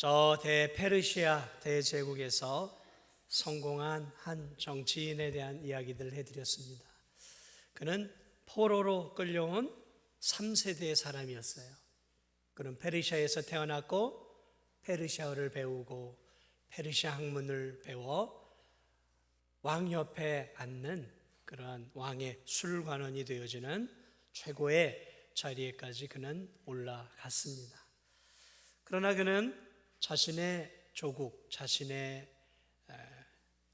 저 대페르시아 대제국에서 성공한 한 정치인에 대한 이야기들을 해드렸습니다. 그는 포로로 끌려온 3세대의 사람이었어요. 그는 페르시아에서 태어났고 페르시아어를 배우고 페르시아 학문을 배워 왕 옆에 앉는 그러한 왕의 술관원이 되어지는 최고의 자리에까지 그는 올라갔습니다. 그러나 그는 자신의 조국, 자신의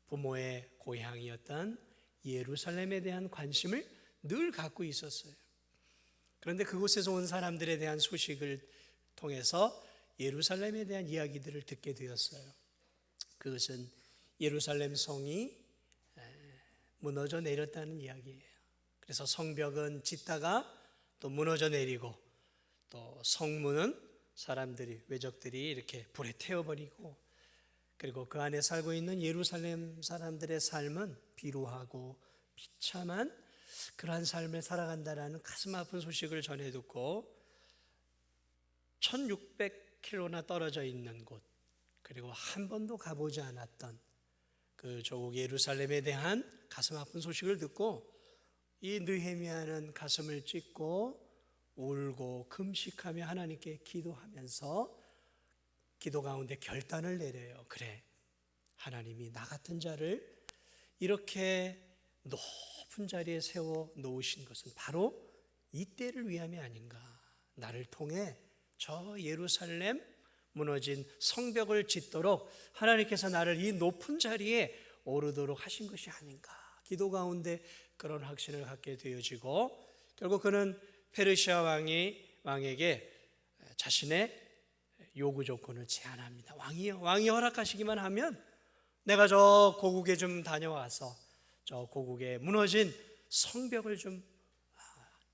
부모의 고향이었던 예루살렘에 대한 관심을 늘 갖고 있었어요. 그런데 그곳에서 온 사람들에 대한 소식을 통해서 예루살렘에 대한 이야기들을 듣게 되었어요. 그것은 예루살렘 성이 무너져 내렸다는 이야기예요. 그래서 성벽은 짓다가 또 무너져 내리고 또 성문은 사람들이, 외적들이 이렇게 불에 태워버리고, 그리고 그 안에 살고 있는 예루살렘 사람들의 삶은 비루하고 비참한 그러한 삶을 살아간다라는 가슴 아픈 소식을 전해 듣고 1600km나 떨어져 있는 곳, 그리고 한 번도 가보지 않았던 그 조국 예루살렘에 대한 가슴 아픈 소식을 듣고 이 느헤미야는 가슴을 찢고 울고 금식하며 하나님께 기도하면서 기도 가운데 결단을 내려요. 그래, 하나님이 나 같은 자를 이렇게 높은 자리에 세워 놓으신 것은 바로 이 때를 위함이 아닌가. 나를 통해 저 예루살렘 무너진 성벽을 짓도록 하나님께서 나를 이 높은 자리에 오르도록 하신 것이 아닌가. 기도 가운데 그런 확신을 갖게 되어지고, 결국 그는 페르시아 왕에게 자신의 요구 조건을 제안합니다. 왕이 허락하시기만 하면 내가 저 고국에 좀 다녀와서 저 고국에 무너진 성벽을 좀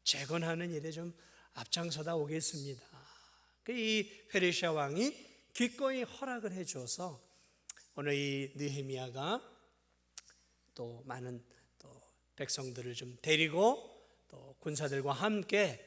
재건하는 일에 좀 앞장서다 오겠습니다. 이 페르시아 왕이 기꺼이 허락을 해줘서 오늘 이 느헤미야가 또 많은 또 백성들을 좀 데리고 또 군사들과 함께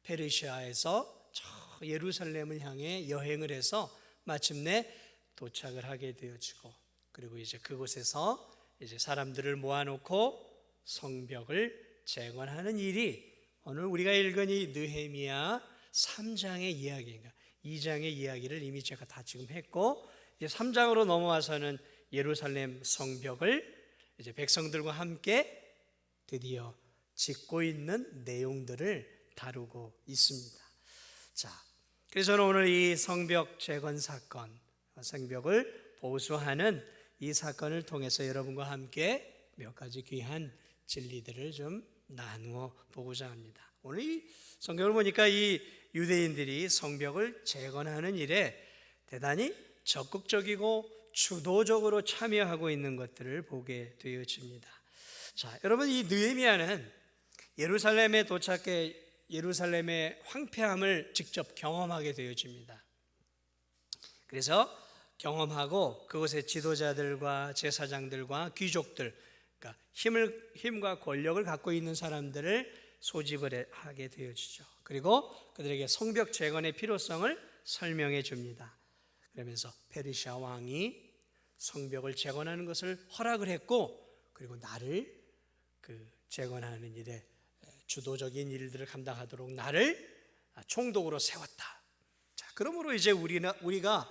페르시아에서 저 예루살렘을 향해 여행을 해서 마침내 도착을 하게 되어지고, 그리고 이제 그곳에서 이제 사람들을 모아놓고 성벽을 재건하는 일이 오늘 우리가 읽은 이 느헤미야 3장의 이야기인가, 2장의 이야기를 이미 제가 다 지금 했고, 이제 3장으로 넘어와서는 예루살렘 성벽을 이제 백성들과 함께 드디어 짓고 있는 내용들을 다루고 있습니다. 자, 그래서 저는 오늘 이 성벽 재건 사건, 성벽을 보수하는 이 사건을 통해서 여러분과 함께 몇 가지 귀한 진리들을 좀 나누어 보고자 합니다. 오늘 이 성경을 보니까 이 유대인들이 성벽을 재건하는 일에 대단히 적극적이고 주도적으로 참여하고 있는 것들을 보게 되어집니다. 자, 여러분, 이 느헤미야는 예루살렘에 도착해 예루살렘의 황폐함을 직접 경험하게 되어집니다. 그래서 경험하고 그곳의 지도자들과 제사장들과 귀족들, 그러니까 힘과 권력을 갖고 있는 사람들을 소집을 하게 되어지죠. 그리고 그들에게 성벽 재건의 필요성을 설명해 줍니다. 그러면서 페르시아 왕이 성벽을 재건하는 것을 허락을 했고, 그리고 나를 그 재건하는 일에 주도적인 일들을 감당하도록 나를 총독으로 세웠다. 자, 그러므로 이제 우리가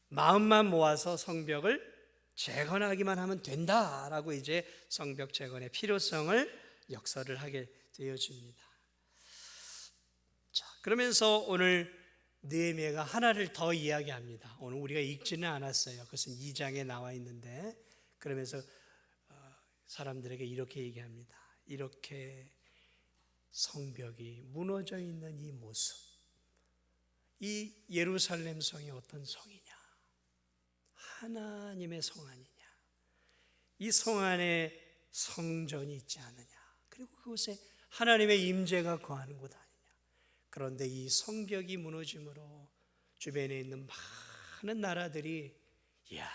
마음만 모아서 성벽을 재건하기만 하면 된다라고 이제 성벽 재건의 필요성을 역설을 하게 되어집니다. 자, 그러면서 오늘 느헤미야가 하나를 더 이야기합니다. 오늘 우리가 읽지는 않았어요. 그것은 2장에 나와 있는데, 그러면서 사람들에게 이렇게 얘기합니다. 이렇게 성벽이 무너져 있는 이 모습, 이 예루살렘 성이 어떤 성이냐? 하나님의 성 아니냐? 이 성 안에 성전이 있지 않느냐? 그리고 그곳에 하나님의 임재가 거하는 곳 아니냐? 그런데 이 성벽이 무너짐으로 주변에 있는 많은 나라들이, 이야,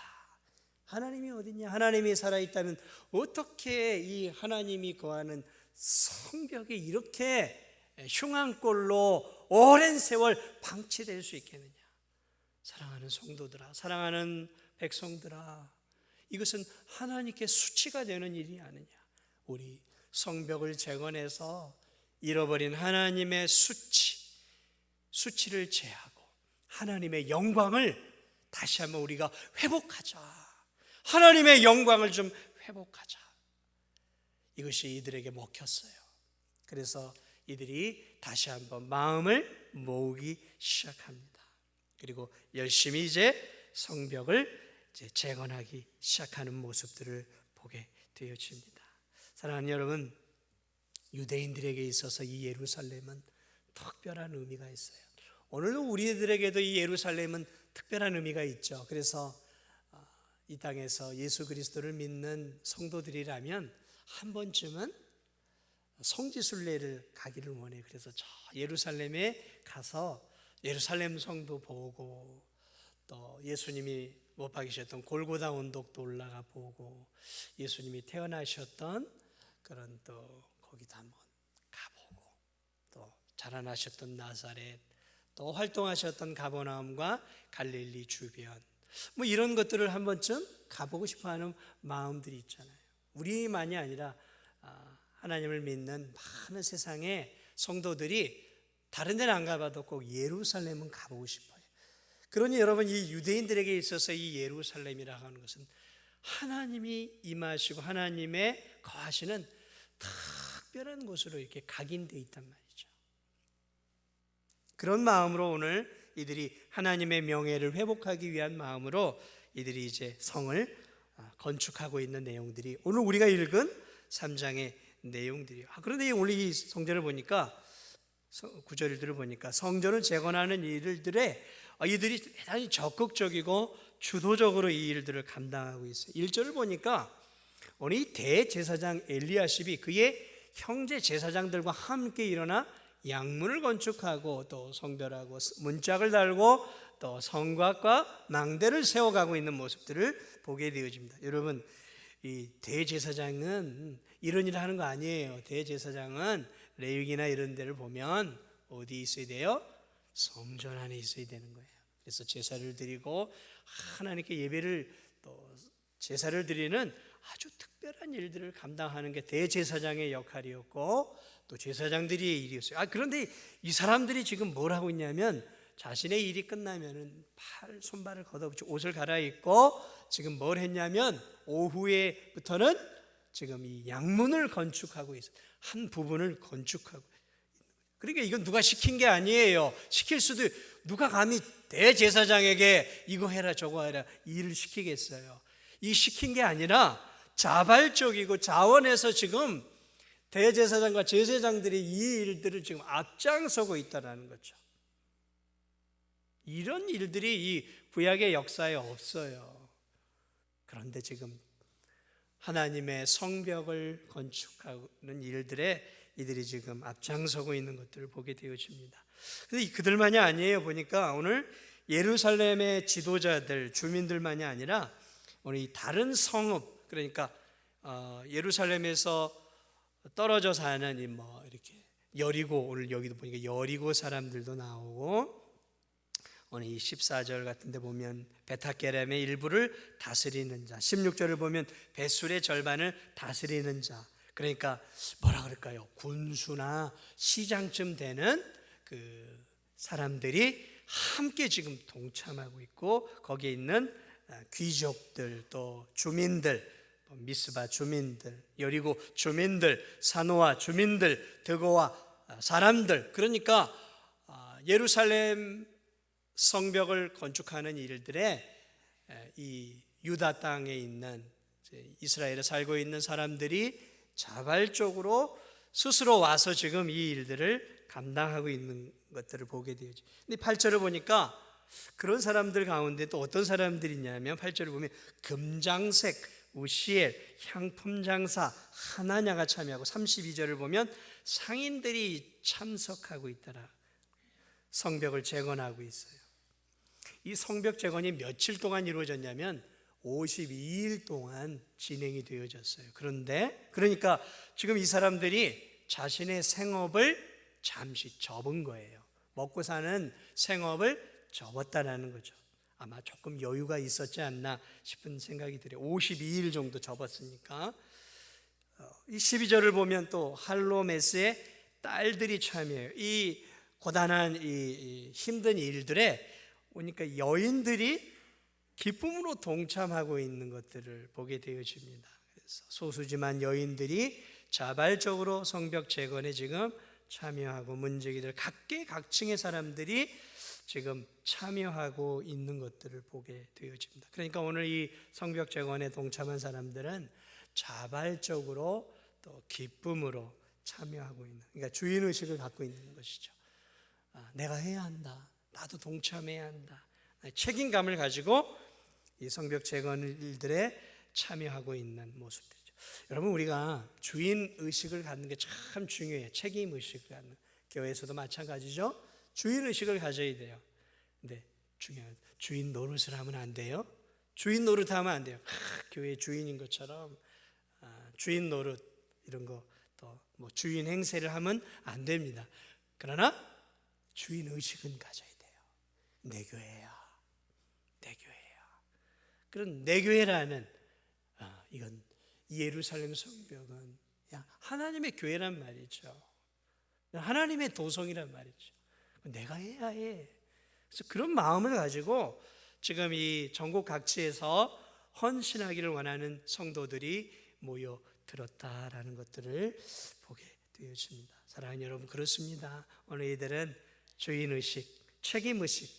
하나님이 어딨냐? 하나님이 살아있다면 어떻게 이 하나님이 거하는 성벽이 이렇게 흉한 꼴로 오랜 세월 방치될 수 있겠느냐? 사랑하는 성도들아, 사랑하는 백성들아, 이것은 하나님께 수치가 되는 일이 아니냐. 우리 성벽을 재건해서 잃어버린 하나님의 수치를 제하고 하나님의 영광을 다시 한번 우리가 회복하자. 하나님의 영광을 좀 회복하자. 이것이 이들에게 먹혔어요. 그래서 이들이 다시 한번 마음을 모으기 시작합니다. 그리고 열심히 이제 성벽을 재건하기 시작하는 모습들을 보게 되어집니다. 사랑하는 여러분, 유대인들에게 있어서 이 예루살렘은 특별한 의미가 있어요. 오늘도 우리들에게도 이 예루살렘은 특별한 의미가 있죠. 그래서 이 땅에서 예수 그리스도를 믿는 성도들이라면 한 번쯤은 성지순례를 가기를 원해요. 그래서 저 예루살렘에 가서 예루살렘 성도 보고, 또 예수님이 못 박이셨던 골고다 언덕도 올라가 보고, 예수님이 태어나셨던 그런 또 거기도 한번 가보고, 또 자라나셨던 나사렛, 또 활동하셨던 가버나움과 갈릴리 주변, 뭐 이런 것들을 한 번쯤 가보고 싶어하는 마음들이 있잖아요. 우리만이 아니라 하나님을 믿는 많은 세상의 성도들이 다른 데는 안 가봐도 꼭 예루살렘은 가보고 싶어요. 그러니 여러분, 이 유대인들에게 있어서 이 예루살렘이라고 하는 것은 하나님이 임하시고 하나님의 거하시는 특별한 곳으로 이렇게 각인되어 있단 말이죠. 그런 마음으로 오늘 이들이 하나님의 명예를 회복하기 위한 마음으로 이들이 이제 성을 건축하고 있는 내용들이 오늘 우리가 읽은 3장의 내용들이에요. 그런데 오늘 이 성전을 보니까, 구절들을 보니까 성전을 재건하는 일들에 이들이 대단히 적극적이고 주도적으로 이 일들을 감당하고 있어요. 1절을 보니까 오늘 이 대제사장 엘리야십이 그의 형제 제사장들과 함께 일어나 양문을 건축하고 또 성별하고 문짝을 달고 또 성곽과 망대를 세워가고 있는 모습들을 보게 되어집니다. 여러분, 이 대제사장은 이런 일을 하는 거 아니에요. 대제사장은 레위기나 이런 데를 보면 어디 있어야 돼요? 성전 안에 있어야 되는 거예요. 그래서 제사를 드리고 하나님께 예배를 또 제사를 드리는 아주 특별한 일들을 감당하는 게 대제사장의 역할이었고, 또 제사장들의 일이었어요. 그런데 이 사람들이 지금 뭘 하고 있냐면, 자신의 일이 끝나면은 손발을 걷어붙이고 옷을 갈아입고 지금 뭘 했냐면 오후에부터는 지금 이 양문을 건축하고 있어요. 한 부분을 건축하고. 그러니까 이건 누가 시킨 게 아니에요. 시킬 수도, 누가 감히 대제사장에게 이거 해라 저거 해라 일을 시키겠어요. 이 시킨 게 아니라 자발적이고 자원해서 지금 대제사장과 제사장들이 이 일들을 지금 앞장서고 있다는 거죠. 이런 일들이 이 구약의 역사에 없어요. 그런데 지금 하나님의 성벽을 건축하는 일들에 이들이 지금 앞장서고 있는 것들을 보게 되어집니다. 그런데 그들만이 아니에요. 보니까 오늘 예루살렘의 지도자들, 주민들만이 아니라 우리 다른 성읍, 그러니까 예루살렘에서 떨어져 사는 이렇게 여리고, 오늘 여기도 보니까 여리고 사람들도 나오고, 오늘 이 14절 같은 데 보면 베타게렘의 일부를 다스리는 자, 16절을 보면 벳술의 절반을 다스리는 자, 그러니까 뭐라 그럴까요? 군수나 시장쯤 되는 그 사람들이 함께 지금 동참하고 있고, 거기에 있는 귀족들, 또 주민들, 미스바 주민들, 여리고 주민들, 사노아 주민들, 드고와 사람들, 그러니까 예루살렘 성벽을 건축하는 일들에 이 유다 땅에 있는 이스라엘에 살고 있는 사람들이 자발적으로 스스로 와서 지금 이 일들을 감당하고 있는 것들을 보게 되죠. 근데 8절을 보니까 그런 사람들 가운데 또 어떤 사람들이 있냐면, 8절을 보면 금장색 우시엘, 향품장사 하나냐가 참여하고, 32절을 보면 상인들이 참석하고 있더라. 성벽을 재건하고 있어요. 이 성벽 재건이 며칠 동안 이루어졌냐면 52일 동안 진행이 되어졌어요. 그러니까 지금 이 사람들이 자신의 생업을 잠시 접은 거예요. 먹고 사는 생업을 접었다라는 거죠. 아마 조금 여유가 있었지 않나 싶은 생각이 들어요. 52일 정도 접었으니까. 이 12절을 보면 또 할로메스의 딸들이 참여해요. 이 고단한 이 힘든 일들에 보니까 여인들이 기쁨으로 동참하고 있는 것들을 보게 되어집니다. 그래서 소수지만 여인들이 자발적으로 성벽 재건에 지금 참여하고 문제기들 각계각층의 사람들이 지금 참여하고 있는 것들을 보게 되어집니다. 그러니까 오늘 이 성벽 재건에 동참한 사람들은 자발적으로 또 기쁨으로 참여하고 있는, 그러니까 주인의식을 갖고 있는 것이죠. 내가 해야 한다, 나도 동참해야 한다, 책임감을 가지고 이 성벽 재건 일들에 참여하고 있는 모습들이죠. 여러분, 우리가 주인의식을 갖는 게 참 중요해요. 책임의식을 갖는, 교회에서도 마찬가지죠. 주인의식을 가져야 돼요. 근데 중요한, 주인 노릇을 하면 안 돼요. 주인 노릇하면 안 돼요. 교회 주인인 것처럼 주인 노릇 이런 거, 또 뭐 주인 행세를 하면 안 됩니다. 그러나 주인 의식은 가져야 돼요. 내 교회야, 내 교회야. 그런 내 교회라는, 이건 예루살렘 성벽은 하나님의 교회란 말이죠. 하나님의 도성이란 말이죠. 내가 해야 해. 그래서 그런 마음을 가지고 지금 이 전국 각지에서 헌신하기를 원하는 성도들이 모여 들었다라는 것들을 보게 되어집니다. 사랑하는 여러분, 그렇습니다. 오늘 이들은 주인의식, 책임의식,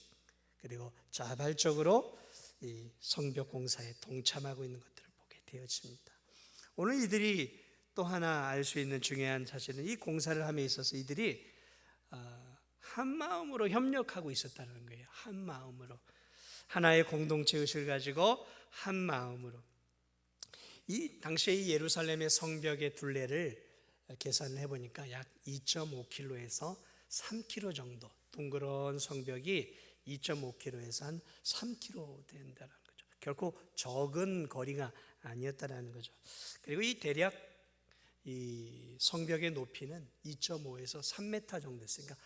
그리고 자발적으로 이 성벽 공사에 동참하고 있는 것들을 보게 되어집니다. 오늘 이들이 또 하나 알 수 있는 중요한 사실은 이 공사를 함에 있어서 이들이 한 마음으로 협력하고 있었다는 거예요. 한 마음으로, 하나의 공동체 의식을 가지고 한 마음으로. 이 당시에 이 예루살렘의 성벽의 둘레를 계산을 해보니까 약 2.5km에서 3km 정도, 둥그런 성벽이 2.5km에서 한 3km 된다는 거죠. 결코 적은 거리가 아니었다라는 거죠. 그리고 이 대략 이 성벽의 높이는 2.5에서 3m 정도 됐으니까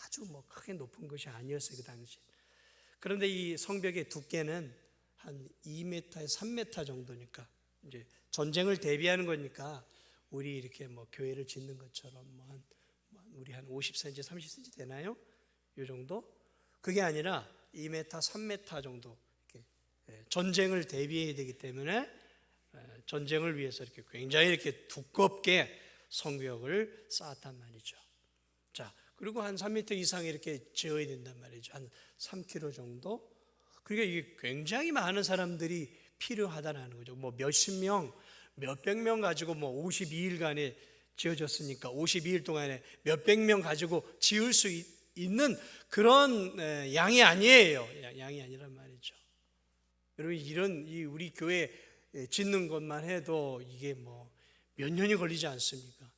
아주 뭐 크게 높은 것이 아니었어요, 그 당시. 그런데 이 성벽의 두께는 한 2m에서 3m 정도니까, 이제 전쟁을 대비하는 거니까 우리 이렇게 뭐 교회를 짓는 것처럼 우리 한 50cm, 30cm 되나요? 이 정도? 그게 아니라 2m, 3m 정도 이렇게 전쟁을 대비해야 되기 때문에 전쟁을 위해서 이렇게 굉장히 이렇게 두껍게 성벽을 쌓았단 말이죠. 자, 그리고 한 3m 이상 이렇게 지어야 된단 말이죠. 한 3km 정도. 그러니까 이게 굉장히 많은 사람들이 필요하다는 거죠. 뭐 몇십 명, 몇백 명 가지고 뭐 52일간에 지어졌으니까 52일 동안에 몇백 명 가지고 지을 수 있는 그런 양이 아니에요. 양이 아니란 말이죠. 여러분, 이런 우리 교회 짓는 것만 해도 이게 뭐 몇 년이 걸리지 않습니까?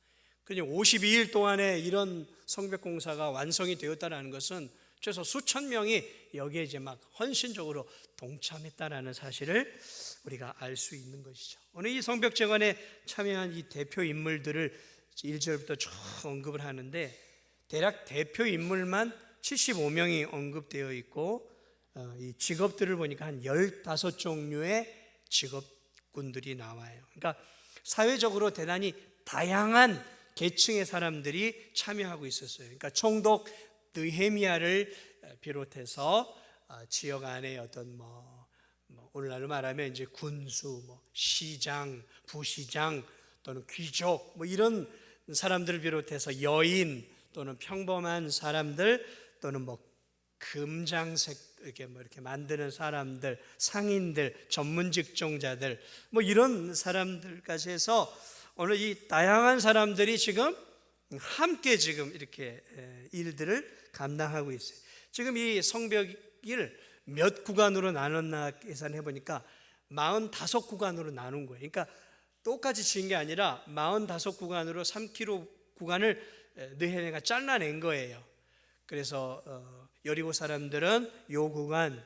그냥 52일 동안에 이런 성벽 공사가 완성이 되었다는 것은 최소 수천 명이 여기에 이제 막 헌신적으로 동참했다라는 사실을 우리가 알 수 있는 것이죠. 오늘 이 성벽 재건에 참여한 이 대표 인물들을 1절부터 쭉 언급을 하는데, 대략 대표 인물만 75명이 언급되어 있고, 이 직업들을 보니까 한 15종류의 직업군들이 나와요. 그러니까 사회적으로 대단히 다양한 계층의 사람들이 참여하고 있었어요. 그러니까 총독 느헤미야를 비롯해서 지역 안에 어떤 오늘날로 말하면 이제 군수, 시장, 부시장 또는 귀족 이런 사람들을 비롯해서 여인 또는 평범한 사람들 또는 금장색 이렇게 만드는 사람들, 상인들, 전문 직종자들 이런 사람들까지 해서 오늘 이 다양한 사람들이 지금 함께 지금 이렇게 일들을 감당하고 있어요. 지금 이 성벽을 몇 구간으로 나눴나 계산해 보니까 45구간으로 나눈 거예요. 그러니까 똑같이 지은 게 아니라 45구간으로 3km 구간을 느헤미야가 잘라낸 거예요. 그래서 여리고 사람들은 요 구간,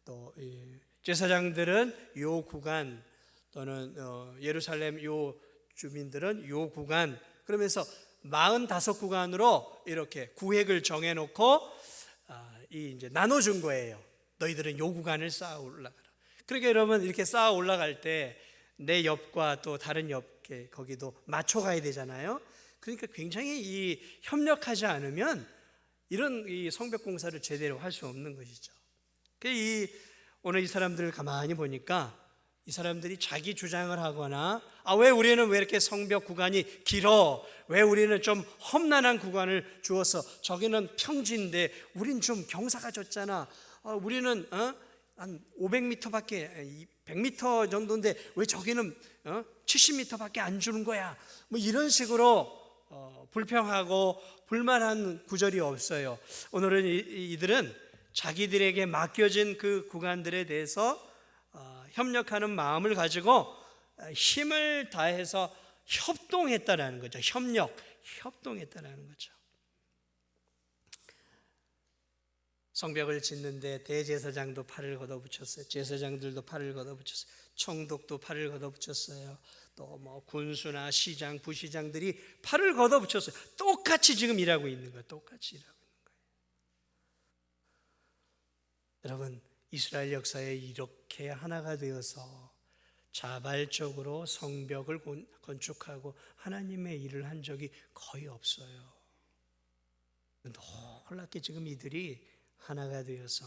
또 제사장들은 요 구간, 또는 예루살렘 요 주민들은 요 구간, 그러면서 45구간으로 이렇게 구획을 정해놓고 이제 나눠준 거예요. 너희들은 요 구간을 쌓아 올라가라. 그러니까 여러분 이렇게 쌓아 올라갈 때 내 옆과 또 다른 옆에 거기도 맞춰 가야 되잖아요. 그러니까 굉장히 이 협력하지 않으면 이런 이 성벽 공사를 제대로 할 수 없는 것이죠. 오늘 이 사람들을 가만히 보니까 이 사람들이 자기 주장을 하거나 왜 우리는 왜 이렇게 성벽 구간이 길어? 왜 우리는 좀 험난한 구간을 주어서 저기는 평지인데 우린 좀 경사가 좁잖아. 우리는 한 500m밖에 100m 정도인데 왜 저기는 70m밖에 안 주는 거야? 뭐 이런 식으로 불평하고 불만한 구절이 없어요. 오늘은 이들은 자기들에게 맡겨진 그 구간들에 대해서 협력하는 마음을 가지고 힘을 다해서 협동했다라는 거죠. 협동했다라는 거죠. 성벽을 짓는데 대제사장도 팔을 걷어붙였어요. 제사장들도 팔을 걷어붙였어요. 총독도 팔을 걷어붙였어요. 또 뭐 군수나 시장, 부시장들이 팔을 걷어붙였어요. 똑같이 지금 일하고 있는 거예요. 똑같이 일하고 있는 거예요. 여러분, 이스라엘 역사에 이렇게 하나가 되어서 자발적으로 성벽을 건축하고 하나님의 일을 한 적이 거의 없어요. 놀랍게 지금 이들이 하나가 되어서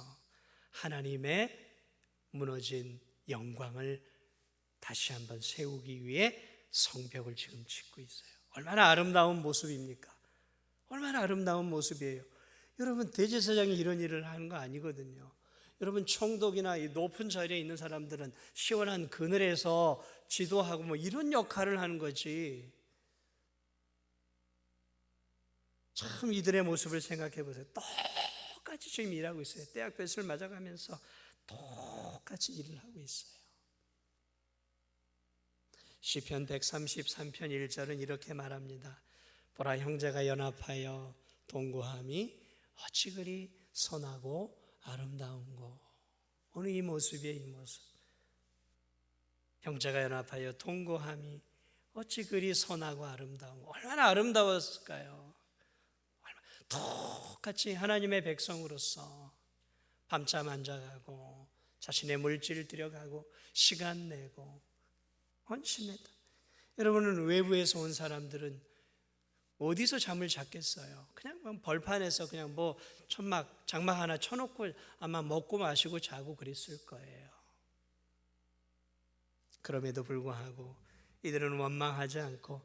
하나님의 무너진 영광을 다시 한번 세우기 위해 성벽을 지금 짓고 있어요. 얼마나 아름다운 모습입니까? 얼마나 아름다운 모습이에요. 여러분, 대제사장이 이런 일을 하는 거 아니거든요. 여러분, 총독이나 이 높은 자리에 있는 사람들은 시원한 그늘에서 지도하고 뭐 이런 역할을 하는 거지. 참 이들의 모습을 생각해 보세요. 똑같이 지금 일하고 있어요. 때학볕을 맞아가면서 똑같이 일을 하고 있어요. 시편 133편 1절은 이렇게 말합니다. 보라, 형제가 연합하여 동거함이 어찌 그리 선하고 아름다운고. 오늘 이 모습이에요. 이 모습. 형제가 연합하여 동거함이 어찌 그리 선하고 아름다운고. 얼마나 아름다웠을까요? 똑같이 하나님의 백성으로서 밤잠 안 자가고 자신의 물질을 들여가고 시간 내고 헌신했다. 여러분은 외부에서 온 사람들은 어디서 잠을 잤겠어요? 그냥 벌판에서 그냥 뭐 장막 하나 쳐놓고 아마 먹고 마시고 자고 그랬을 거예요. 그럼에도 불구하고 이들은 원망하지 않고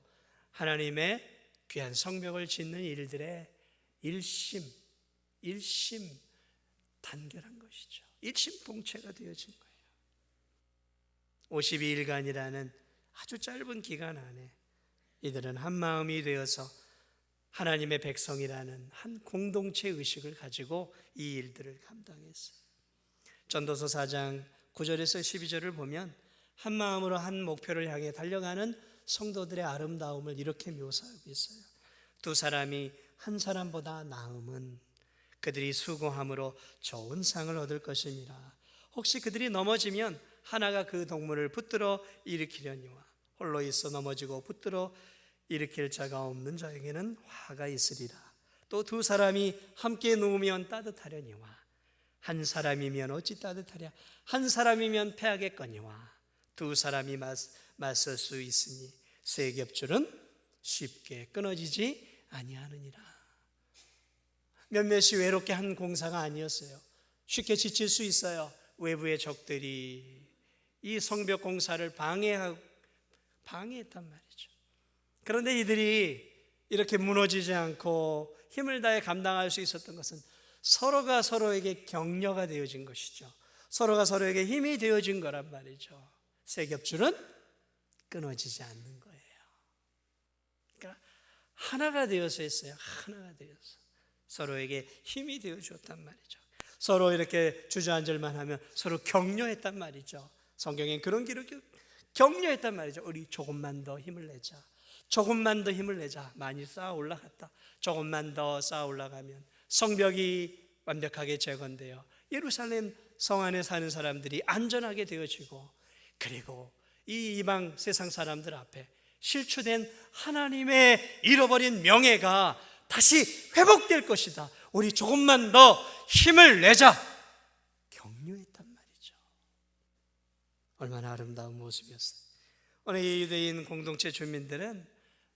하나님의 귀한 성벽을 짓는 일들에 일심 단결한 것이죠. 일심동체가 되어진 거예요. 52일간이라는 아주 짧은 기간 안에 이들은 한 마음이 되어서 하나님의 백성이라는 한 공동체 의식을 가지고 이 일들을 감당했어요. 전도서 4장 9절에서 12절을 보면 한 마음으로 한 목표를 향해 달려가는 성도들의 아름다움을 이렇게 묘사하고 있어요. 두 사람이 한 사람보다 나음은 그들이 수고함으로 좋은 상을 얻을 것이니라. 혹시 그들이 넘어지면 하나가 그 동물을 붙들어 일으키려니와 홀로 있어 넘어지고 붙들어 일으킬 자가 없는 자에게는 화가 있으리라. 또 두 사람이 함께 누우면 따뜻하려니와 한 사람이면 어찌 따뜻하랴. 한 사람이면 패하겠거니와 두 사람이 맞설 수 있으니 세 겹줄은 쉽게 끊어지지 아니하느니라. 몇몇이 외롭게 한 공사가 아니었어요. 쉽게 지칠 수 있어요. 외부의 적들이 이 성벽 공사를 방해했단 말이죠. 그런데 이들이 이렇게 무너지지 않고 힘을 다해 감당할 수 있었던 것은 서로가 서로에게 격려가 되어진 것이죠. 서로가 서로에게 힘이 되어진 거란 말이죠. 세 겹줄은 끊어지지 않는 거예요. 그러니까 하나가 되어서 했어요. 하나가 되어서 서로에게 힘이 되어 주었단 말이죠. 서로 이렇게 주저앉을만 하면 서로 격려했단 말이죠. 성경엔 그런 기록이 격려했단 말이죠. 우리 조금만 더 힘을 내자. 조금만 더 힘을 내자. 많이 쌓아 올라갔다. 조금만 더 쌓아 올라가면 성벽이 완벽하게 재건되어 예루살렘 성 안에 사는 사람들이 안전하게 되어지고, 그리고 이 이방 세상 사람들 앞에 실추된 하나님의 잃어버린 명예가 다시 회복될 것이다. 우리 조금만 더 힘을 내자. 얼마나 아름다운 모습이었어요. 오늘 이 유대인 공동체 주민들은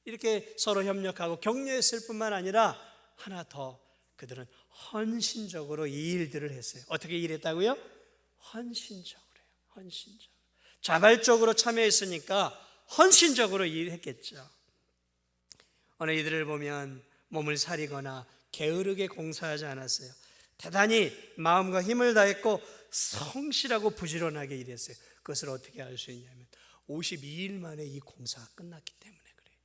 이렇게 서로 협력하고 격려했을 뿐만 아니라 하나 더, 그들은 헌신적으로 이 일들을 했어요. 어떻게 일했다고요? 헌신적으로요. 헌신적으로. 자발적으로 참여했으니까 헌신적으로 일했겠죠. 오늘 이들을 보면 몸을 사리거나 게으르게 공사하지 않았어요. 대단히 마음과 힘을 다했고 성실하고 부지런하게 일했어요. 그것을 어떻게 알 수 있냐면 52일 만에 이 공사가 끝났기 때문에 그래요.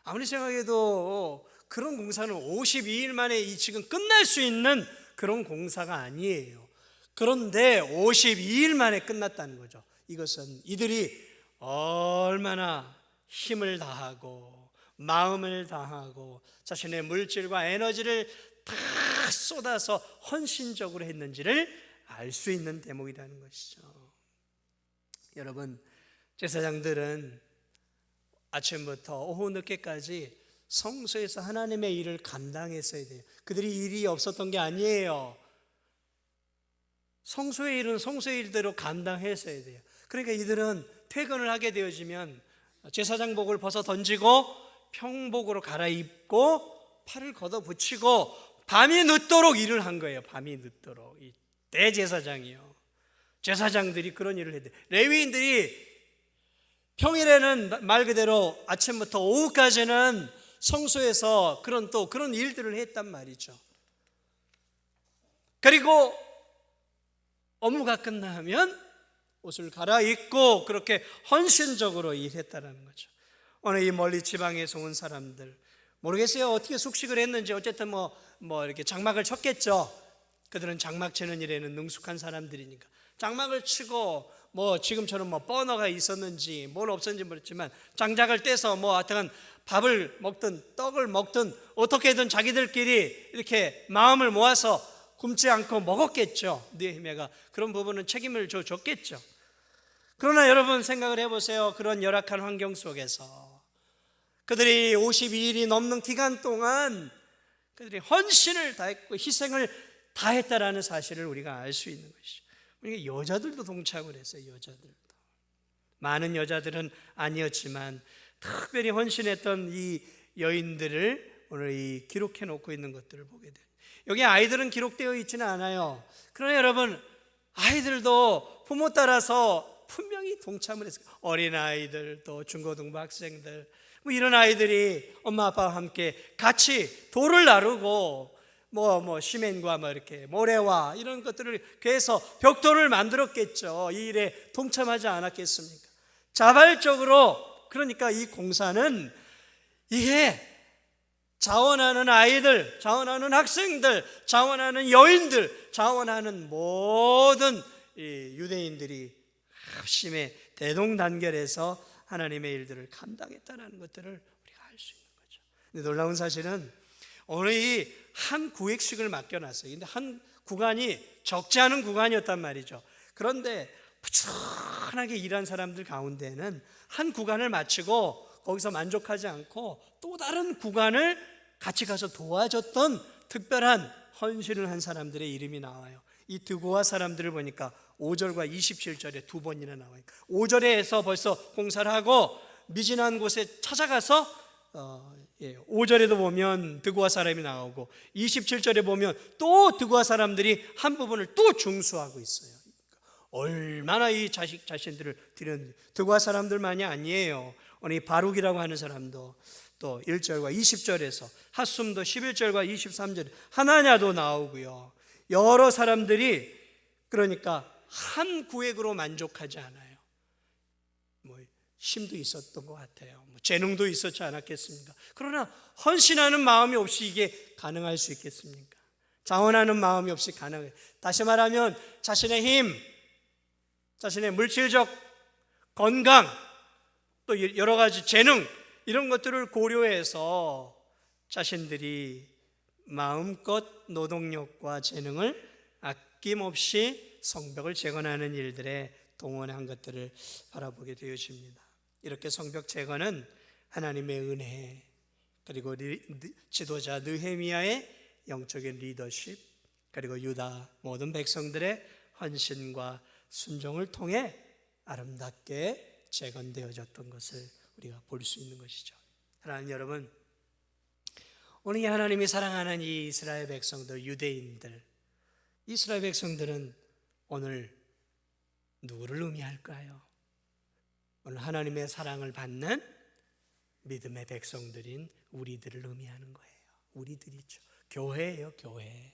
아무리 생각해도 그런 공사는 52일 만에 이 지금 끝날 수 있는 그런 공사가 아니에요. 그런데 52일 만에 끝났다는 거죠. 이것은 이들이 얼마나 힘을 다하고 마음을 다하고 자신의 물질과 에너지를 다 쏟아서 헌신적으로 했는지를 알 수 있는 대목이라는 것이죠. 여러분, 제사장들은 아침부터 오후 늦게까지 성소에서 하나님의 일을 감당했어야 돼요. 그들이 일이 없었던 게 아니에요. 성소의 일은 성소의 일대로 감당했어야 돼요. 그러니까 이들은 퇴근을 하게 되어지면 제사장복을 벗어 던지고 평복으로 갈아입고 팔을 걷어붙이고 밤이 늦도록 일을 한 거예요. 밤이 늦도록. 이 대제사장이요. 제사장들이 그런 일을 해야 돼요. 레위인들이 평일에는 말 그대로 아침부터 오후까지는 성소에서 그런 일들을 했단 말이죠. 그리고 업무가 끝나면 옷을 갈아입고 그렇게 헌신적으로 일했다는 거죠. 오늘 이 멀리 지방에서 온 사람들 모르겠어요. 어떻게 숙식을 했는지 어쨌든 뭐 이렇게 장막을 쳤겠죠. 그들은 장막 치는 일에는 능숙한 사람들이니까 장막을 치고 뭐 지금처럼 뭐 버너가 있었는지 뭘 없었는지 모르지만 장작을 떼서 뭐 하여튼 밥을 먹든 떡을 먹든 어떻게든 자기들끼리 이렇게 마음을 모아서 굶지 않고 먹었겠죠. 느헤미야가 그런 부분은 책임을 줬겠죠. 그러나 여러분 생각을 해보세요. 그런 열악한 환경 속에서 그들이 52일이 넘는 기간 동안 그들이 헌신을 다했고 희생을 다했다라는 사실을 우리가 알 수 있는 것이죠. 그러니까 여자들도 동참을 했어요. 여자들도. 많은 여자들은 아니었지만 특별히 헌신했던 이 여인들을 오늘 이 기록해 놓고 있는 것들을 보게 돼요. 여기 아이들은 기록되어 있지는 않아요. 그러나 여러분 아이들도 부모 따라서 분명히 동참을 했어요. 어린아이들 또 중고등부 학생들 뭐 이런 아이들이 엄마 아빠와 함께 같이 돌을 나르고 뭐 시멘과 뭐 이렇게 모래와 이런 것들을 괴해서 벽돌을 만들었겠죠. 이 일에 동참하지 않았겠습니까? 자발적으로. 그러니까 이 공사는 이게 자원하는 아이들, 자원하는 학생들, 자원하는 여인들, 자원하는 모든 이 유대인들이 합심에 대동단결해서 하나님의 일들을 감당했다는 것들을 우리가 알 수 있는 거죠. 근데 놀라운 사실은 오늘 이 한 구획식을 맡겨놨어요. 근데 한 구간이 적지 않은 구간이었단 말이죠. 그런데 부지런하게 일한 사람들 가운데는 한 구간을 마치고 거기서 만족하지 않고 또 다른 구간을 같이 가서 도와줬던 특별한 헌신을 한 사람들의 이름이 나와요. 이 드고아 사람들을 보니까 5절과 27절에 두 번이나 나와요. 5절에서 벌써 공사를 하고 미진한 곳에 찾아가서 5절에도 보면 드고아 사람이 나오고 27절에 보면 또 드고아 사람들이 한 부분을 또 중수하고 있어요. 얼마나 이 자신들을 드렸는지. 드고아 사람들만이 아니에요. 오늘 이 바룩이라고 하는 사람도 또 1절과 20절에서 핫숨도 11절과 23절에 하나냐도 나오고요. 여러 사람들이 그러니까 한 구획으로 만족하지 않아요. 뭐 힘도 있었던 것 같아요. 뭐 재능도 있었지 않았겠습니까? 그러나 헌신하는 마음이 없이 이게 가능할 수 있겠습니까? 자원하는 마음이 없이 가능해요. 다시 말하면 자신의 힘, 자신의 물질적 건강, 또 여러 가지 재능 이런 것들을 고려해서 자신들이 마음껏 노동력과 재능을 아낌없이 성벽을 재건하는 일들에 동원한 것들을 바라보게 되어집니다. 이렇게 성벽 재건은 하나님의 은혜 그리고 지도자 느헤미야의 영적인 리더십 그리고 유다 모든 백성들의 헌신과 순종을 통해 아름답게 재건되어졌던 것을 우리가 볼 수 있는 것이죠. 사랑하는 여러분, 오늘 이 하나님이 사랑하는 이 이스라엘 백성들, 유대인들, 이스라엘 백성들은 오늘 누구를 의미할까요? 오늘 하나님의 사랑을 받는 믿음의 백성들인 우리들을 의미하는 거예요. 우리들이죠. 교회예요, 교회.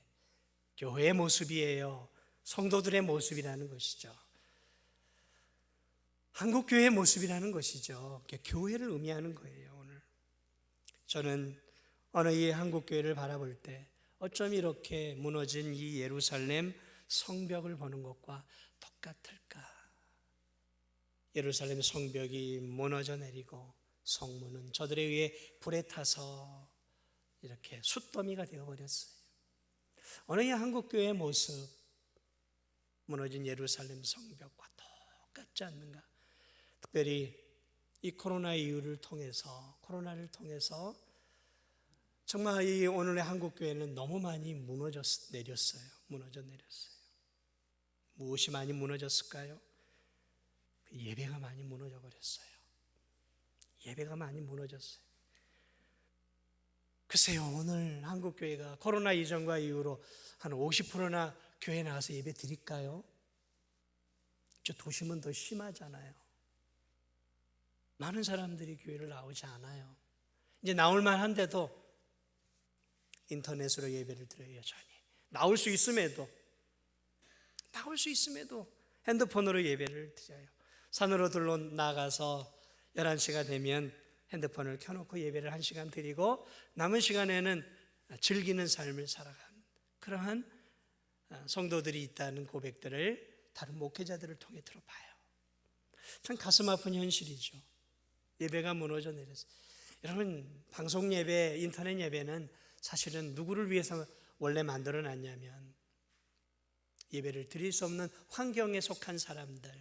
교회의 모습이에요. 성도들의 모습이라는 것이죠. 한국교회의 모습이라는 것이죠. 교회를 의미하는 거예요. 오늘 저는 어느 이 한국교회를 바라볼 때 어쩜 이렇게 무너진 이 예루살렘 성벽을 보는 것과 똑같을까? 예루살렘 성벽이 무너져 내리고 성문은 저들에 의해 불에 타서 이렇게 숯더미가 되어버렸어요. 어느 이 한국교회의 모습, 무너진 예루살렘 성벽과 똑같지 않는가? 특별히 이 코로나 이유를 통해서, 코로나를 통해서 정말 이 오늘의 한국교회는 너무 많이 무너져 내렸어요. 무엇이 많이 무너졌을까요? 예배가 많이 무너져 버렸어요. 예배가 많이 무너졌어요. 글쎄요, 오늘 한국교회가 코로나 이전과 이후로 한 50%나 교회 나와서 예배 드릴까요? 저 도심은 더 심하잖아요. 많은 사람들이 교회를 나오지 않아요. 이제 나올 만한데도 인터넷으로 예배를 드려요. 여전히 나올 수 있음에도 핸드폰으로 예배를 드려요. 산으로 들러 나가서 11시가 되면 핸드폰을 켜놓고 예배를 1시간 드리고 남은 시간에는 즐기는 삶을 살아가는 그러한 성도들이 있다는 고백들을 다른 목회자들을 통해 들어봐요. 참 가슴 아픈 현실이죠. 예배가 무너져 내렸어요. 여러분, 방송 예배, 인터넷 예배는 사실은 누구를 위해서 원래 만들어 놨냐면 예배를 드릴 수 없는 환경에 속한 사람들,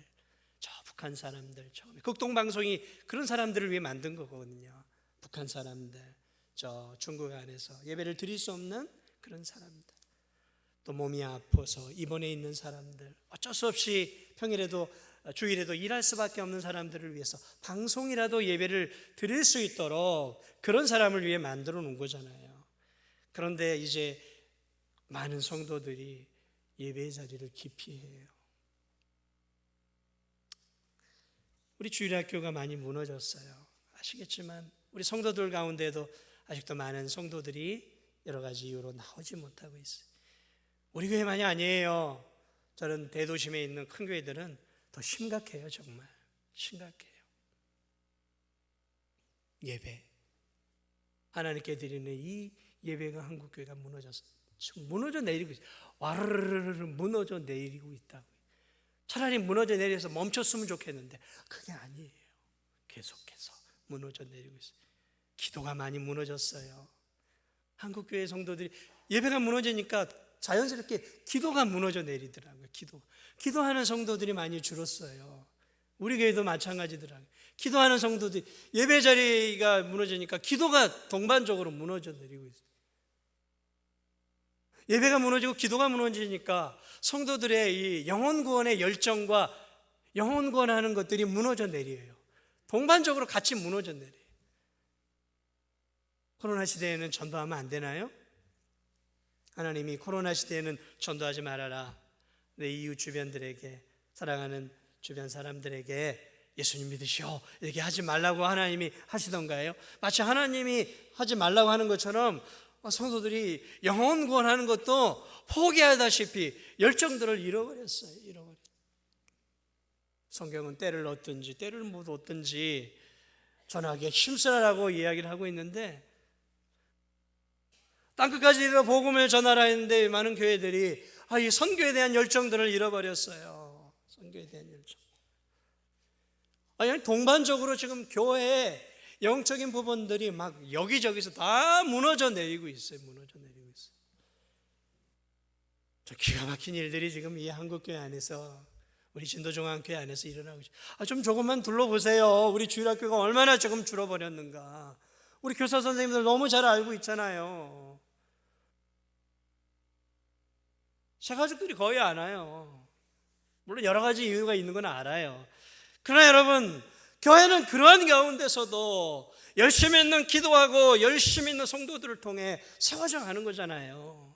저 북한 사람들, 처음에 극동방송이 그런 사람들을 위해 만든 거거든요. 북한 사람들, 저 중국 안에서 예배를 드릴 수 없는 그런 사람들, 또 몸이 아파서 입원해 있는 사람들, 어쩔 수 없이 평일에도 주일에도 일할 수밖에 없는 사람들을 위해서 방송이라도 예배를 드릴 수 있도록 그런 사람을 위해 만들어 놓은 거잖아요. 그런데 이제 많은 성도들이 예배의 자리를 기피해요. 우리 주일학교가 많이 무너졌어요. 아시겠지만 우리 성도들 가운데도 아직도 많은 성도들이 여러 가지 이유로 나오지 못하고 있어요. 우리 교회만이 아니에요. 저는 대도심에 있는 큰 교회들은 더 심각해요. 정말 심각해요. 예배, 하나님께 드리는 이 예배가 한국교회가 무너져 내리고 있어요. 와르르르 무너져 내리고 있다고. 차라리 무너져 내려서 멈췄으면 좋겠는데 그게 아니에요. 계속해서 무너져 내리고 있어요. 기도가 많이 무너졌어요. 한국교회 성도들이 예배가 무너지니까 자연스럽게 기도가 무너져 내리더라고요. 기도하는 성도들이 많이 줄었어요. 우리 교회도 마찬가지더라고요. 기도하는 성도들이 예배 자리가 무너지니까 기도가 동반적으로 무너져 내리고 있어요. 예배가 무너지고 기도가 무너지니까 성도들의 이 영혼 구원의 열정과 영혼 구원하는 것들이 무너져 내려요. 동반적으로 같이 무너져 내려요. 코로나 시대에는 전도하면 안 되나요? 하나님이 코로나 시대에는 전도하지 말아라, 내 이웃 주변들에게, 사랑하는 주변 사람들에게 예수님 믿으시오 이렇게 하지 말라고 하나님이 하시던가요? 마치 하나님이 하지 말라고 하는 것처럼 성도들이 영혼 구원하는 것도 포기하다시피 열정들을 잃어버렸어요. 성경은 때를 얻든지 때를 못 얻든지 전하기에 힘쓰라라고 이야기를 하고 있는데, 땅끝까지 이르러 복음을 전하라 했는데 많은 교회들이 이 선교에 대한 열정들을 잃어버렸어요. 선교에 대한 열정. 동반적으로 지금 교회의 영적인 부분들이 막 여기저기서 다 무너져 내리고 있어요. 저 기가 막힌 일들이 지금 이 한국교회 안에서, 우리 진도중앙교회 안에서 일어나고 있어요. 좀 조금만 둘러보세요. 우리 주일학교가 얼마나 조금 줄어버렸는가. 우리 교사 선생님들 너무 잘 알고 있잖아요. 새 가족들이 거의 안 와요. 물론 여러 가지 이유가 있는 건 알아요. 그러나 여러분, 교회는 그러한 가운데서도 열심히 있는 기도하고 열심히 있는 성도들을 통해 세워져 가는 거잖아요.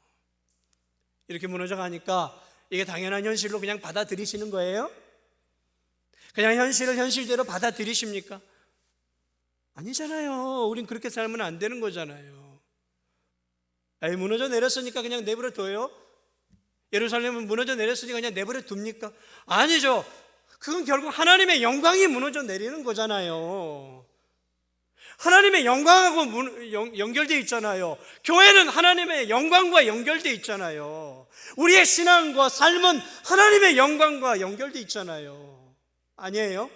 이렇게 무너져 가니까 이게 당연한 현실로 그냥 받아들이시는 거예요? 그냥 현실을 현실대로 받아들이십니까? 아니잖아요. 우린 그렇게 살면 안 되는 거잖아요. 아니, 무너져 내렸으니까 그냥 내버려 둬요? 예루살렘은 무너져 내렸으니까 그냥 내버려 둡니까? 아니죠. 그건 결국 하나님의 영광이 무너져 내리는 거잖아요. 하나님의 영광하고 연결되어 있잖아요. 교회는 하나님의 영광과 연결되어 있잖아요. 우리의 신앙과 삶은 하나님의 영광과 연결되어 있잖아요. 아니에요?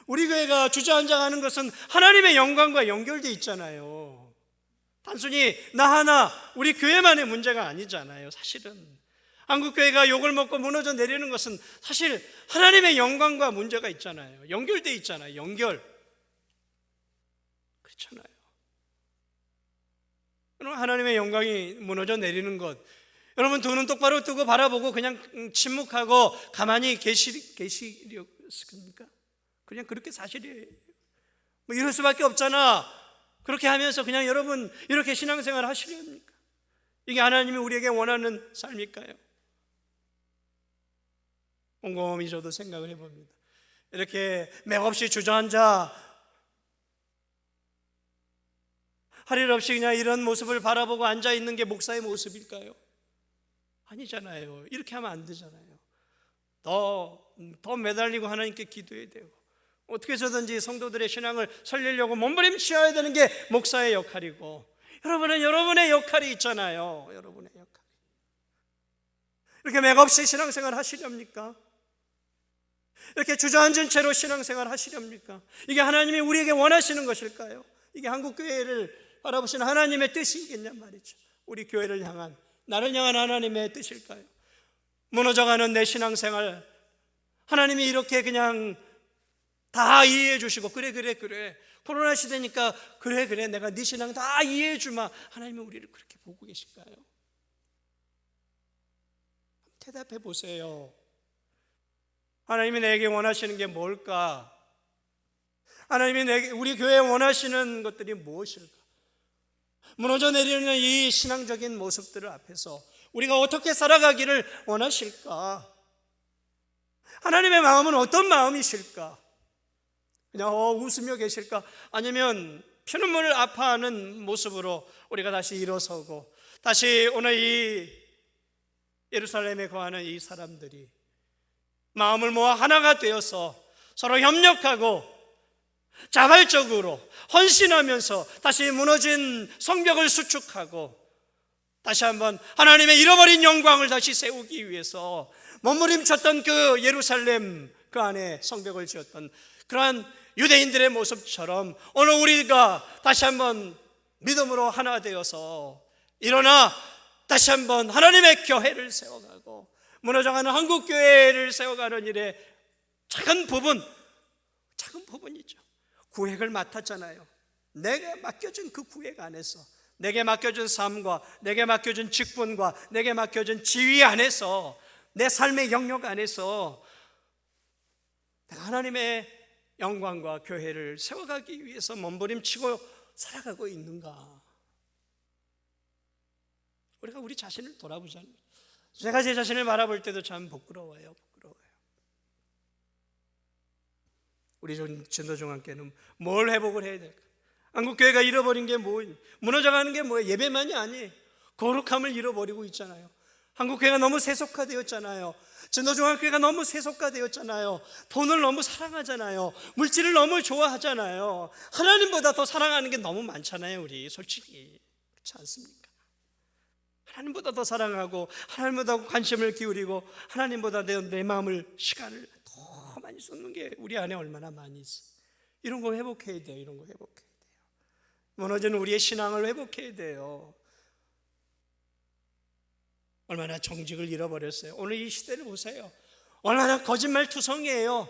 우리 교회가 주저앉아가는 것은 하나님의 영광과 연결되어 있잖아요. 단순히 나 하나 우리 교회만의 문제가 아니잖아요. 사실은 한국교회가 욕을 먹고 무너져 내리는 것은 사실 하나님의 영광과 문제가 있잖아요. 연결되어 있잖아요. 연결. 그렇잖아요. 여러분, 하나님의 영광이 무너져 내리는 것, 여러분 두 눈 똑바로 뜨고 바라보고 그냥 침묵하고 가만히 계시렵습니까? 그냥 그렇게 사실이에요. 뭐 이럴 수밖에 없잖아. 그렇게 하면서 그냥 여러분 이렇게 신앙생활 하시렵니까? 이게 하나님이 우리에게 원하는 삶일까요? 곰곰이 저도 생각을 해봅니다. 이렇게 맥없이 주저앉아 할 일 없이 그냥 이런 모습을 바라보고 앉아있는 게 목사의 모습일까요? 아니잖아요. 이렇게 하면 안 되잖아요. 더 매달리고 하나님께 기도해야 되고 어떻게 해서든지 성도들의 신앙을 살리려고 몸부림쳐야 되는 게 목사의 역할이고, 여러분은 여러분의 역할이 있잖아요. 여러분의 역할. 이렇게 맥없이 신앙생활 하시렵니까? 이렇게 주저앉은 채로 신앙생활 하시렵니까? 이게 하나님이 우리에게 원하시는 것일까요? 이게 한국교회를 바라보시는 하나님의 뜻이겠냔 말이죠. 우리 교회를 향한, 나를 향한 하나님의 뜻일까요? 무너져가는 내 신앙생활, 하나님이 이렇게 그냥 다 이해해 주시고 그래 코로나 시대니까 그래 내가 네 신앙 다 이해해 주마, 하나님은 우리를 그렇게 보고 계실까요? 대답해 보세요. 하나님이 내게 원하시는 게 뭘까? 하나님이 우리 교회에 원하시는 것들이 무엇일까? 무너져 내리는 이 신앙적인 모습들을 앞에서 우리가 어떻게 살아가기를 원하실까? 하나님의 마음은 어떤 마음이실까? 그냥 웃으며 계실까? 아니면 피눈물을 아파하는 모습으로 우리가 다시 일어서고 다시 오늘 이 예루살렘에 거하는 이 사람들이 마음을 모아 하나가 되어서 서로 협력하고 자발적으로 헌신하면서 다시 무너진 성벽을 수축하고 다시 한번 하나님의 잃어버린 영광을 다시 세우기 위해서 몸부림쳤던 그 예루살렘 그 안에 성벽을 지었던 그러한 유대인들의 모습처럼 오늘 우리가 다시 한번 믿음으로 하나 되어서 일어나 다시 한번 하나님의 교회를 세워가고 무너져가는 한국교회를 세워가는 일에 작은 부분이죠. 구획을 맡았잖아요. 내게 맡겨진 그 구획 안에서, 내게 맡겨진 삶과 내게 맡겨진 직분과 내게 맡겨진 지위 안에서, 내 삶의 영역 안에서 내가 하나님의 영광과 교회를 세워가기 위해서 몸부림치고 살아가고 있는가? 우리가 우리 자신을 돌아보자는 거예요. 제가 제 자신을 바라볼 때도 참 부끄러워요. 우리 전도중앙교회는 뭘 회복을 해야 될까? 한국교회가 잃어버린 게 뭐예요? 무너져가는 게 뭐예요? 예배만이 아니에요. 거룩함을 잃어버리고 있잖아요. 한국교회가 너무 세속화되었잖아요. 전도중앙교회가 너무 세속화되었잖아요. 돈을 너무 사랑하잖아요. 물질을 너무 좋아하잖아요. 하나님보다 더 사랑하는 게 너무 많잖아요. 우리 솔직히 그렇지 않습니까? 하나님보다 더 사랑하고 하나님보다 관심을 기울이고 하나님보다 내 마음을, 시간을 더 많이 쏟는 게 우리 안에 얼마나 많이 있어. 이런 거 회복해야 돼요. 이런 거 회복해야 돼요. 무너진 우리의 신앙을 회복해야 돼요. 얼마나 정직을 잃어버렸어요. 오늘 이 시대를 보세요. 얼마나 거짓말투성이에요.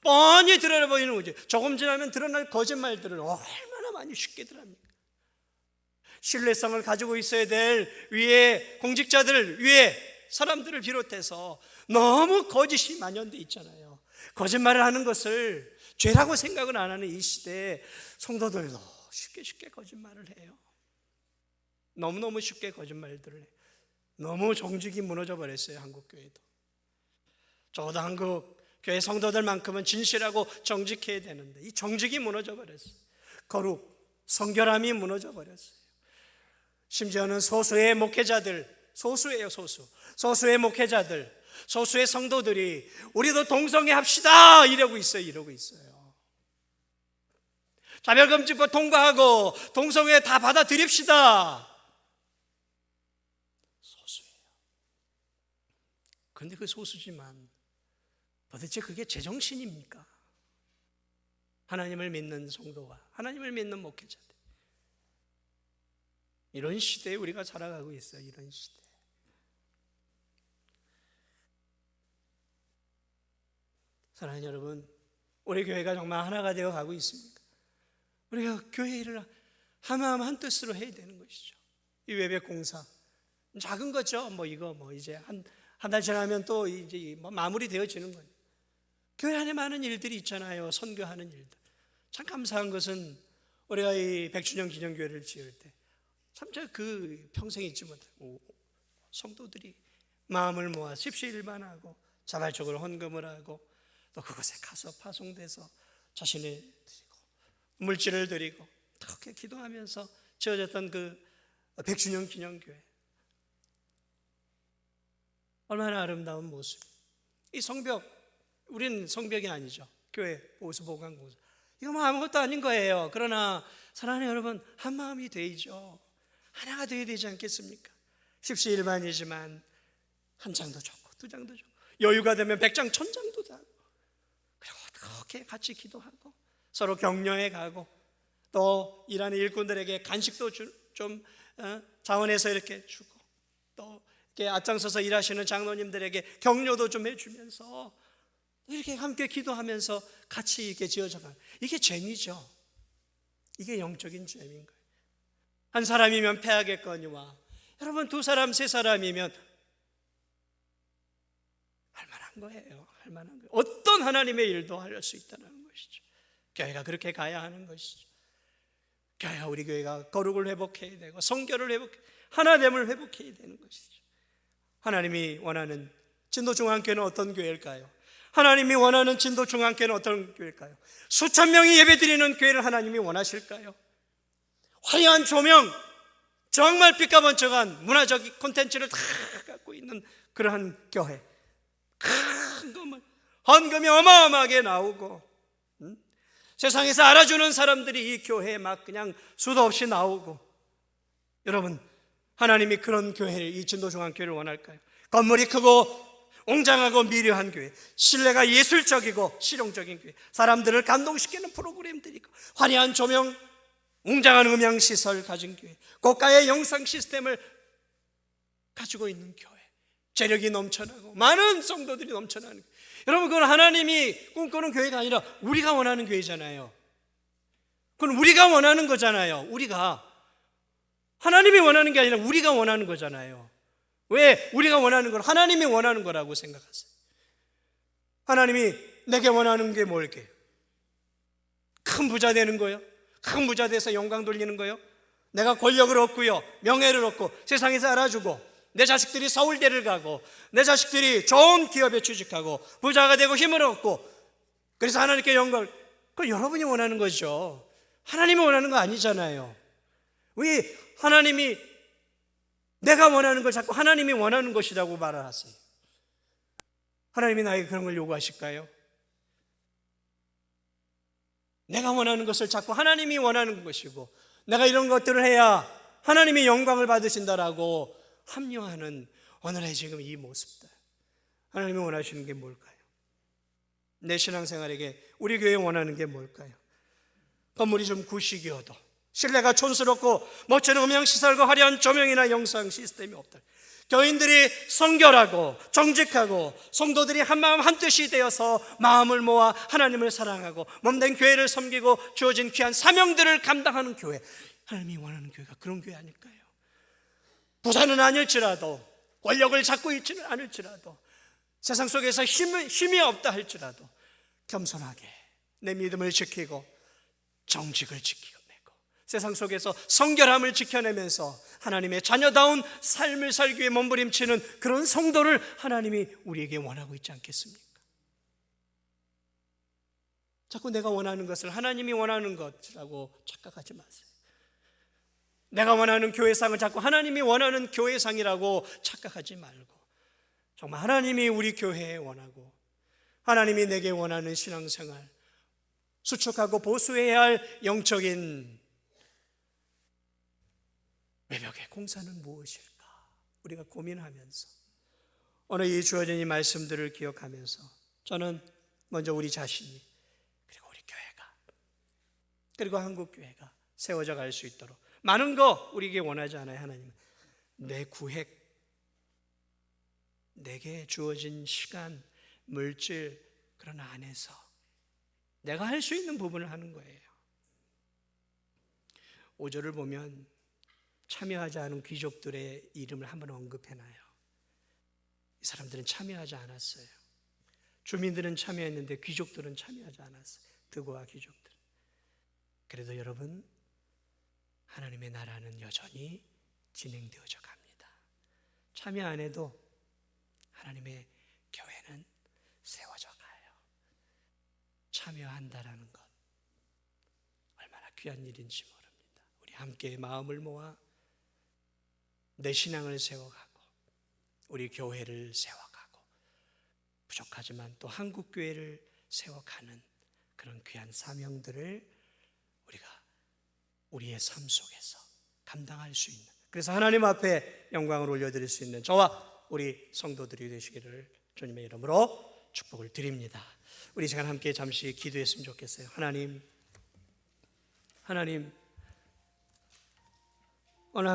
뻔히 드러나 보이는 거지. 조금 지나면 드러날 거짓말들을 얼마나 많이 쉽게 드러납니까? 신뢰성을 가지고 있어야 될 위에 공직자들, 위에 사람들을 비롯해서 너무 거짓이 만연돼 있잖아요. 거짓말을 하는 것을 죄라고 생각을 안 하는 이 시대에 성도들도 쉽게 거짓말을 해요. 너무너무 쉽게 거짓말들을 해요. 너무 정직이 무너져 버렸어요. 한국 교회도. 적어도 한국 교회 성도들만큼은 진실하고 정직해야 되는데 이 정직이 무너져 버렸어요. 거룩, 성결함이 무너져 버렸어요. 심지어는 소수의 목회자들, 소수예요, 소수의 목회자들, 소수의 성도들이 우리도 동성애 합시다 이러고 있어요. 자별금지법 통과하고 동성애 다 받아들입시다. 소수예요. 그런데 그 소수지만 도대체 그게 제정신입니까? 하나님을 믿는 성도와 하나님을 믿는 목회자들, 이런 시대에 우리가 살아가고 있어요. 이런 시대. 사랑하는 여러분, 우리 교회가 정말 하나가 되어 가고 있습니까? 우리가 교회를 한마음 한뜻으로 해야 되는 것이죠. 이 외백 공사 작은 거죠. 이거 이제 한 달 지나면 또 이제 마무리 되어지는 거예요. 교회 안에 많은 일들이 있잖아요. 선교하는 일들. 참 감사한 것은 우리가 이 100주년 기념교회를 지을 때 참 그 평생 잊지 못하고 성도들이 마음을 모아 십시일반하고 자발적으로 헌금을 하고 또 그곳에 가서 파송돼서 자신의 드리고 물질을 드리고 그렇게 기도하면서 지어졌던 그 100주년 기념교회, 얼마나 아름다운 모습. 이 성벽, 우리는 성벽이 아니죠. 교회 보수 보강공사, 이거 아무것도 아닌 거예요. 그러나 사랑하는 여러분, 한 마음이 되죠. 하나가 되어야 되지 않겠습니까? 십시일반이지만 한 장도 좋고 두 장도 좋고 여유가 되면 100장 1000장도 다, 그리고 그렇게 같이 기도하고 서로 격려해 가고 또 일하는 일꾼들에게 간식도 좀 자원해서 이렇게 주고 또 이렇게 앞장서서 일하시는 장로님들에게 격려도 좀 해주면서 이렇게 함께 기도하면서 같이 이렇게 지어져 가는, 이게 죄이죠. 이게 영적인 죄인 거예요. 한 사람이면 패하겠거니와 여러분 두 사람 세 사람이면 할만한 거예요. 할만한 거예요. 어떤 하나님의 일도 할 수 있다는 것이죠. 교회가 그렇게 가야 하는 것이죠. 교회가, 우리 교회가 거룩을 회복해야 되고 성결을 회복해 하나됨을 회복해야 되는 것이죠. 하나님이 원하는 진도중앙교회는 어떤 교회일까요? 하나님이 원하는 진도중앙교회는 어떤 교회일까요? 수천 명이 예배드리는 교회를 하나님이 원하실까요? 화려한 조명, 정말 빛과 번쩍한 문화적 콘텐츠를 다 갖고 있는 그러한 교회, 큰 건물, 헌금이 어마어마하게 나오고 세상에서 알아주는 사람들이 이 교회에 막 그냥 수도 없이 나오고, 여러분 하나님이 그런 교회를, 이 진도중앙교회를 원할까요? 건물이 크고 웅장하고 미려한 교회, 신뢰가 예술적이고 실용적인 교회, 사람들을 감동시키는 프로그램들이고 화려한 조명, 웅장한 음향시설 가진 교회, 고가의 영상 시스템을 가지고 있는 교회, 재력이 넘쳐나고 많은 성도들이 넘쳐나는 교회. 여러분 그건 하나님이 꿈꾸는 교회가 아니라 우리가 원하는 교회잖아요. 그건 우리가 원하는 거잖아요. 우리가, 하나님이 원하는 게 아니라 우리가 원하는 거잖아요. 왜 우리가 원하는 걸 하나님이 원하는 거라고 생각하세요? 하나님이 내게 원하는 게 뭘게요? 큰 부자 되는 거예요? 큰 부자 돼서 영광 돌리는 거예요? 내가 권력을 얻고요, 명예를 얻고 세상에서 알아주고 내 자식들이 서울대를 가고 내 자식들이 좋은 기업에 취직하고 부자가 되고 힘을 얻고 그래서 하나님께 영광을, 그건 여러분이 원하는 거죠. 하나님이 원하는 거 아니잖아요. 왜 하나님이 내가 원하는 걸 자꾸 하나님이 원하는 것이라고 말을 하세요? 하나님이 나에게 그런 걸 요구하실까요? 내가 원하는 것을 자꾸 하나님이 원하는 것이고 내가 이런 것들을 해야 하나님이 영광을 받으신다라고 합리화하는 오늘의 지금 이 모습들, 하나님이 원하시는 게 뭘까요? 내 신앙생활에게 우리 교회에 원하는 게 뭘까요? 건물이 좀 구식이어도 신뢰가 촌스럽고 멋진 음향시설과 화려한 조명이나 영상 시스템이 없다. 교인들이 성결하고 정직하고 성도들이 한마음 한뜻이 되어서 마음을 모아 하나님을 사랑하고 몸된 교회를 섬기고 주어진 귀한 사명들을 감당하는 교회, 하나님이 원하는 교회가 그런 교회 아닐까요? 부자는 아닐지라도 권력을 잡고 있지는 않을지라도, 세상 속에서 힘이 없다 할지라도 겸손하게 내 믿음을 지키고 정직을 지키고 세상 속에서 성결함을 지켜내면서 하나님의 자녀다운 삶을 살기 위해 몸부림치는 그런 성도를 하나님이 우리에게 원하고 있지 않겠습니까? 자꾸 내가 원하는 것을 하나님이 원하는 것이라고 착각하지 마세요. 내가 원하는 교회상을 자꾸 하나님이 원하는 교회상이라고 착각하지 말고, 정말 하나님이 우리 교회에 원하고 하나님이 내게 원하는 신앙생활, 수축하고 보수해야 할 영적인 외벽의 공사는 무엇일까? 우리가 고민하면서 오늘 이 주어진 이 말씀들을 기억하면서 저는 먼저 우리 자신이, 그리고 우리 교회가, 그리고 한국교회가 세워져 갈 수 있도록 많은 거 우리에게 원하지 않아요. 하나님은 내 구획, 내게 주어진 시간, 물질, 그런 안에서 내가 할 수 있는 부분을 하는 거예요. 5절을 보면 참여하지 않은 귀족들의 이름을 한번 언급해놔요. 이 사람들은 참여하지 않았어요. 주민들은 참여했는데 귀족들은 참여하지 않았어요. 드고와 귀족들. 그래도 여러분, 하나님의 나라는 여전히 진행되어져 갑니다. 참여 안 해도 하나님의 교회는 세워져 가요. 참여한다라는 것 얼마나 귀한 일인지 모릅니다. 우리 함께 마음을 모아 내 신앙을 세워가고 우리 교회를 세워가고 부족하지만 또 한국교회를 세워가는 그런 귀한 사명들을 우리가 우리의 삶 속에서 감당할 수 있는, 그래서 하나님 앞에 영광을 올려드릴 수 있는 저와 우리 성도들이 되시기를 주님의 이름으로 축복을 드립니다. 우리 시간 함께 잠시 기도했으면 좋겠어요. 하나님, 오늘